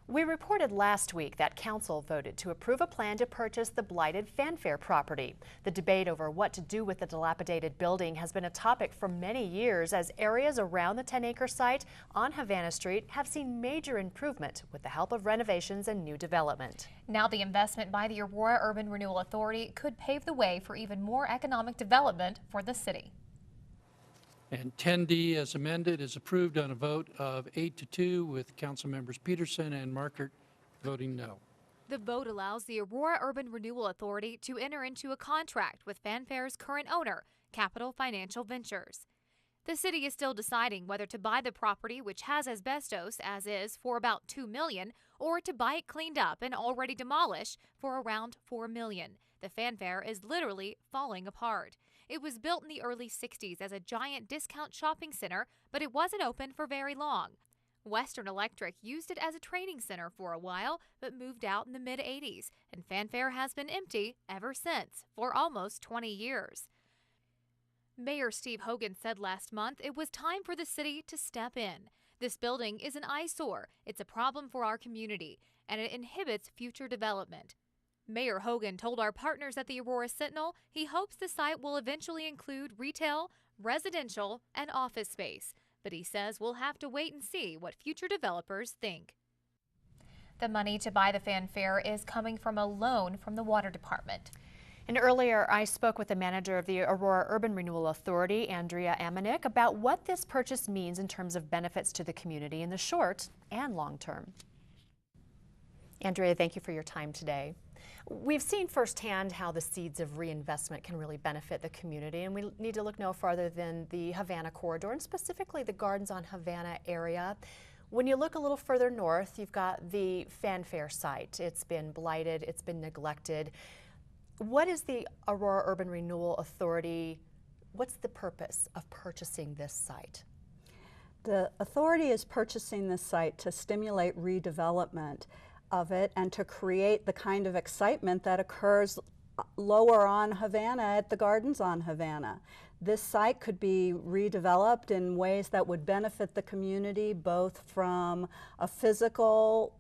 We reported last week that Council voted to approve a plan to purchase the blighted Fanfare property. The debate over what to do with the dilapidated building has been a topic for many years as areas around the 10-acre site on Havana Street have seen major improvement with the help of renovations and new development. Now the investment by the Aurora Urban Renewal Authority could pave the way for even more economic development for the city. And 10D as amended is approved on a vote of 8-2 with Council members Peterson and Markert voting no. The vote allows the Aurora Urban Renewal Authority to enter into a contract with Fanfare's current owner, Capital Financial Ventures. The city is still deciding whether to buy the property, which has asbestos as is, for about $2 million, or to buy it cleaned up and already demolished for around $4 million. The Fanfare is literally falling apart. It was built in the early 60s as a giant discount shopping center, but it wasn't open for very long. Western Electric used it as a training center for a while, but moved out in the mid-80s, and Fanfare has been empty ever since, for almost 20 years. Mayor Steve Hogan said last month it was time for the city to step in. This building is an eyesore, it's a problem for our community, and it inhibits future development. Mayor Hogan told our partners at the Aurora Sentinel he hopes the site will eventually include retail, residential, and office space, but he says we'll have to wait and see what future developers think. The money to buy the Fanfare is coming from a loan from the Water Department. And earlier, I spoke with the manager of the Aurora Urban Renewal Authority, Andrea Amanik, about what this purchase means in terms of benefits to the community in the short and long term. Andrea, thank you for your time today. We've seen firsthand how the seeds of reinvestment can really benefit the community, and we need to look no farther than the Havana corridor, and specifically the Gardens on Havana area. When you look a little further north, you've got the Fanfare site. It's been blighted, it's been neglected. What is the Aurora Urban Renewal Authority, what's the purpose of purchasing this site? The authority is purchasing this site to stimulate redevelopment of it and to create the kind of excitement that occurs lower on Havana at the Gardens on Havana. This site could be redeveloped in ways that would benefit the community, both from a physical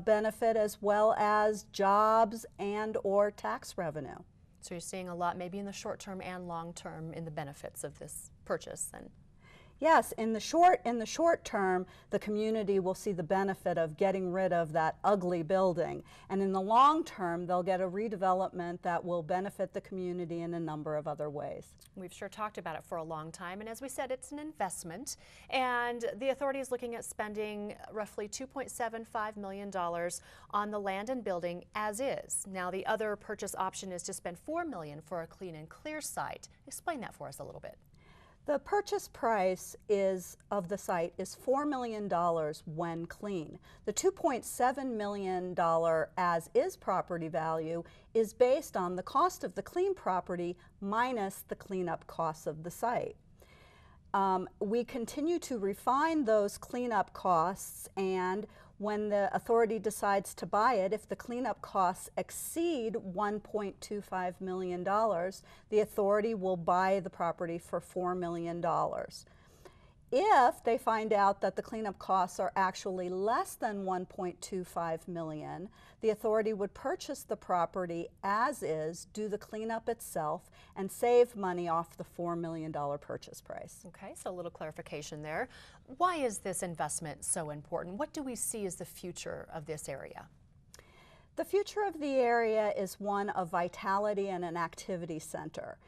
benefit as well as jobs and or tax revenue. So you're seeing a lot maybe in the short term and long term in the benefits of this purchase then? Yes, in the short term, the community will see the benefit of getting rid of that ugly building. And in the long term, they'll get a redevelopment that will benefit the community in a number of other ways. We've sure talked about it for a long time, and as we said, it's an investment. And the authority is looking at spending roughly $2.75 million on the land and building as is. Now, the other purchase option is to spend $4 million for a clean and clear site. Explain that for us a little bit. The purchase price of the site is $4 million when clean. The $2.7 million as-is property value is based on the cost of the clean property minus the cleanup costs of the site. We continue to refine those cleanup costs, and when the authority decides to buy it, if the cleanup costs exceed $1.25 million, the authority will buy the property for $4 million. If they find out that the cleanup costs are actually less than $1.25 million, the authority would purchase the property as is, do the cleanup itself, and save money off the $4 million purchase price. Okay, so a little clarification there. Why is this investment so important? What do we see as the future of this area? The future of the area is one of vitality and an activity center.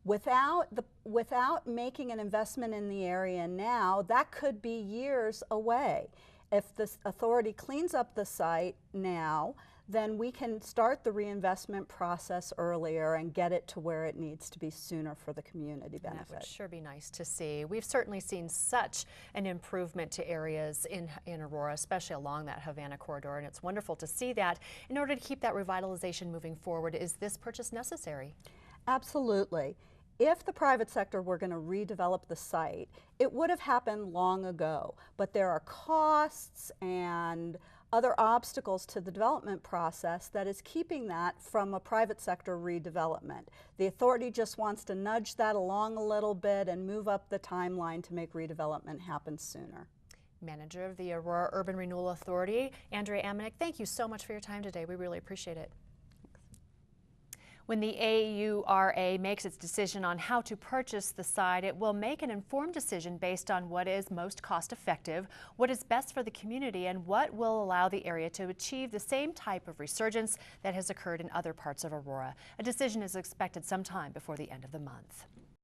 Without making an investment in the area now, that could be years away. If this authority cleans up the site now, then we can start the reinvestment process earlier and get it to where it needs to be sooner for the community benefit. That would sure be nice to see. We've certainly seen such an improvement to areas in Aurora, especially along that Havana corridor, and it's wonderful to see that. In order to keep that revitalization moving forward, is this purchase necessary? Absolutely. If the private sector were going to redevelop the site, it would have happened long ago, but there are costs and other obstacles to the development process that is keeping that from a private sector redevelopment. The authority just wants to nudge that along a little bit and move up the timeline to make redevelopment happen sooner. Manager of the Aurora Urban Renewal Authority, Andrea Amenick, thank you so much for your time today. We really appreciate it. When the AURA makes its decision on how to purchase the site, it will make an informed decision based on what is most cost effective, what is best for the community, and what will allow the area to achieve the same type of resurgence that has occurred in other parts of Aurora. A decision is expected sometime before the end of the month.